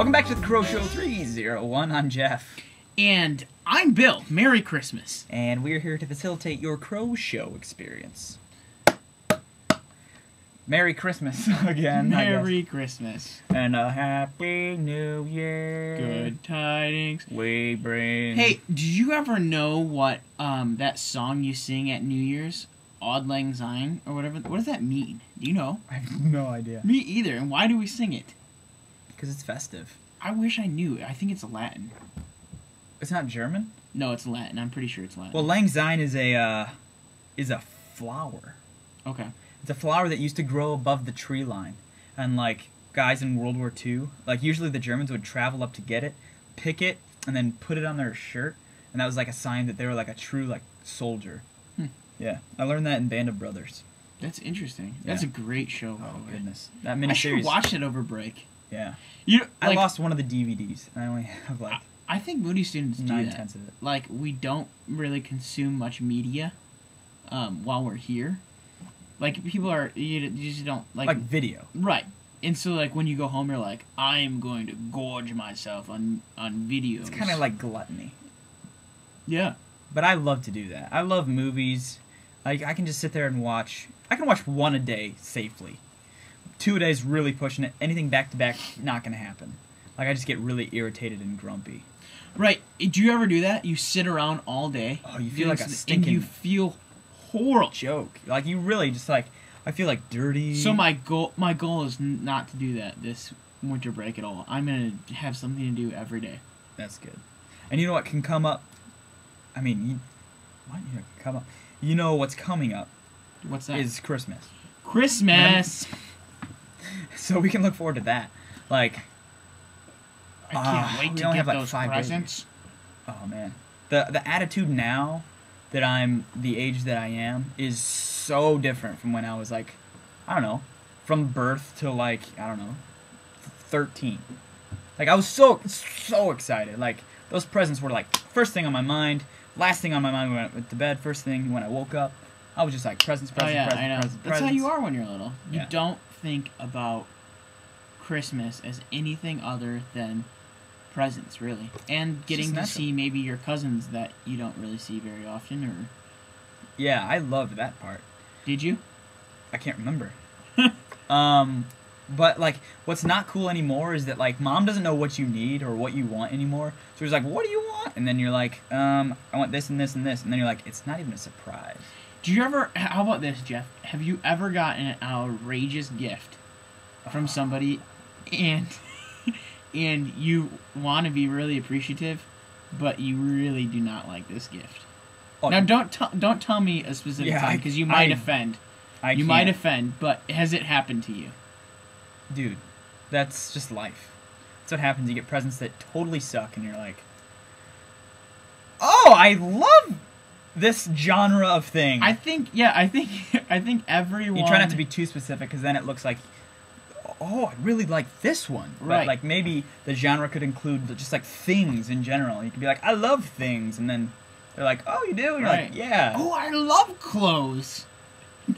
Welcome back to the Crow Show 301. I'm Jeff. And I'm Bill. Merry Christmas. And we're here to facilitate your Crow Show experience. Merry Christmas again. Merry Christmas. And a Happy New Year. Good tidings we bring. Hey, did you ever know what that song you sing at New Year's? Auld Lang Syne or whatever. What does that mean? Do you know? I have no idea. Me either. And why do we sing it? Because it's festive. I wish I knew. I think it's Latin. It's not German? No, it's Latin. I'm pretty sure it's Latin. Well, Lang Syne is a flower. Okay. It's a flower that used to grow above the tree line. And, like, guys in World War II, like, usually the Germans would travel up to get it, pick it, and then put it on their shirt. And that was, like, a sign that they were, like, a true, like, soldier. Yeah. I learned that in Band of Brothers. That's interesting. That's a great show, by the way. Goodness. That miniseries. I should watch it over break. Yeah. You, I lost one of the DVDs. And I only have, like... I think Moody students do that. 9/10 of it. Like, we don't really consume much media while we're here. Like, people are, you just don't, like video. Right. And so, like, when you go home, you're like, I am going to gorge myself on videos. It's kind of like gluttony. Yeah. But I love to do that. I love movies. Like, I can just sit there and watch. I can watch one a day safely. 2 a day is really pushing it. Anything back to back, not going to happen. Like, I just get really irritated and grumpy. Right. Do you ever do that? You sit around all day. Oh, you feel like a stinking... And you feel horrible. Joke. Like, you really just, like... I feel like dirty. So my goal is not to do that this winter break at all. I'm going to have something to do every day. That's good. And you know what can come up? I mean, come up. You know what's coming up? What's that? Is Christmas. Christmas! So we can look forward to that. Like... I can't wait to get those presents. Oh man, the attitude now that I'm the age that I am is so different from when I was like, I don't know, from birth to like, I don't know, 13. Like I was so excited. Like those presents were like first thing on my mind, last thing on my mind when I went to bed, first thing when I woke up. I was just like presents. I know. That's how you are when you're little. You Yeah. don't think about Christmas as anything other than presents, really, and getting to see maybe your cousins that you don't really see very often. Or yeah, I loved that part. Did you? I can't remember. But like, what's not cool anymore is that like, mom doesn't know what you need or what you want anymore. So she's like, "What do you want?" And then you're like, "I want this and this and this." And then you're like, "It's not even a surprise." Do you ever? How about this, Jeff? Have you ever gotten an outrageous gift from somebody, and you want to be really appreciative, but you really do not like this gift? Oh, now, don't tell me a specific time because you might offend. You might offend, but has it happened to you? Dude, that's just life. That's what happens. You get presents that totally suck, and you're like, "Oh, I love this genre of thing." I think everyone. You try not to be too specific, because then it looks like, "Oh, I really like this one." Right. But like maybe the genre could include just like things in general. You could be like, "I love things," and then they're like, "Oh, you do?" And you're like, "Yeah." Oh, I love clothes.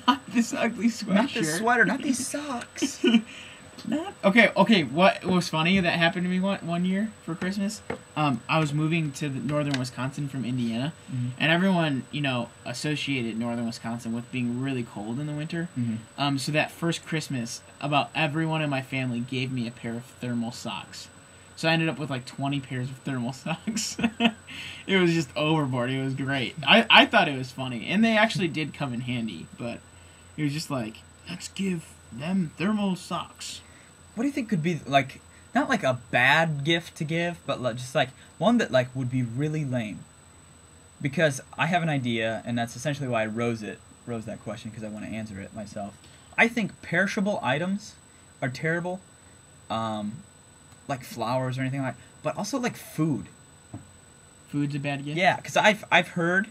Not this ugly sweatshirt. Not this sweater. Not these socks. Okay. What was funny that happened to me one year for Christmas? I was moving to northern Wisconsin from Indiana, and everyone associated northern Wisconsin with being really cold in the winter. So that first Christmas, about everyone in my family gave me a pair of thermal socks. So I ended up with like 20 pairs of thermal socks. It was just overboard. It was great. I thought it was funny, and they actually did come in handy. But it was just like, let's give them thermal socks. What do you think could be like, not like a bad gift to give, but just like one that like would be really lame? Because I have an idea, and that's essentially why I rose that question, because I want to answer it myself. I think perishable items are terrible, like flowers or anything like that, but also like food. Food's a bad gift? Yeah, because I've heard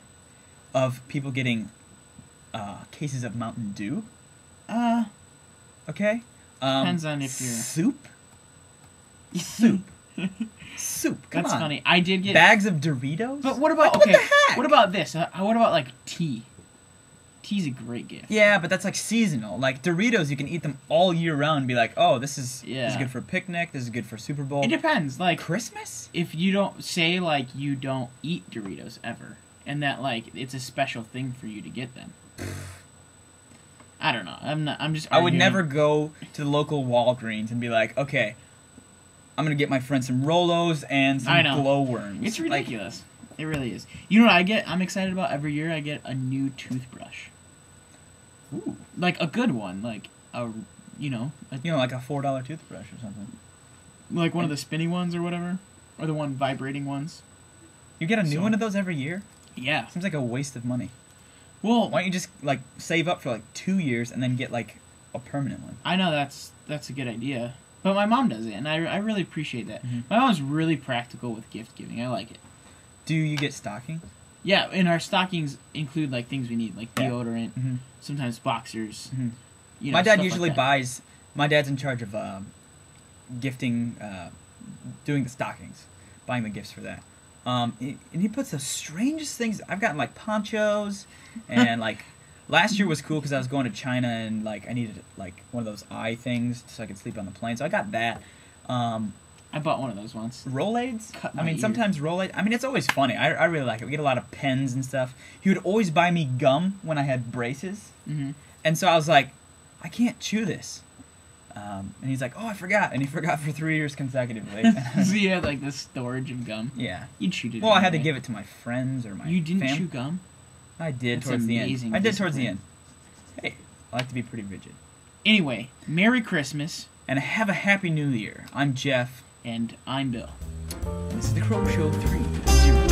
of people getting cases of Mountain Dew. Okay. Depends on if you're... Soup? Soup, come on. That's funny. I did get... Bags of Doritos? But what about... Like, okay, what the heck? What about this? What about, like, tea? Tea's a great gift. Yeah, but that's like seasonal. Like Doritos, you can eat them all year round and be like, oh, this is good for a picnic. This is good for Super Bowl. It depends. Like Christmas, if you don't say like you don't eat Doritos ever, and that like it's a special thing for you to get them. I don't know. I'm just. I would never go to the local Walgreens and be like, okay, I'm gonna get my friend some Rolos and some glowworms. It's ridiculous. It really is. You know what I get? I'm excited about every year. I get a new toothbrush. Ooh. Like a good one, like a like a $4 toothbrush or something. Like one of the spinny ones or whatever, or the one vibrating ones. You get a new one of those every year? Yeah. Seems like a waste of money. Well, why don't you just like save up for like 2 years and then get like a permanent one? I know that's a good idea, but my mom does it, and I really appreciate that. Mm-hmm. My mom's really practical with gift giving. I like it. Do you get stockings? Yeah, and our stockings include like things we need, like deodorant, sometimes boxers. Mm-hmm. You know, my dad usually buys. My dad's in charge of gifting, doing the stockings, buying the gifts for that. And he puts the strangest things. I've gotten like ponchos, and like last year was cool because I was going to China and like I needed like one of those eye things so I could sleep on the plane. So I got that. I bought one of those once. Rolaids? Sometimes Rolaids. I mean, it's always funny. I really like it. We get a lot of pens and stuff. He would always buy me gum when I had braces. Mm-hmm. And so I was like, I can't chew this. And he's like, oh, I forgot. And he forgot for 3 years consecutively. So you had like this storage of gum? Yeah. You chewed it. Well, I had to give it to my friends or my You didn't fam. chew gum? I did. That's towards the end. amazing I did towards the discipline. end. Hey, I like to be pretty rigid. Anyway, Merry Christmas. And have a Happy New Year. I'm Jeff. And I'm Bill. This is The Crow Show 3.0.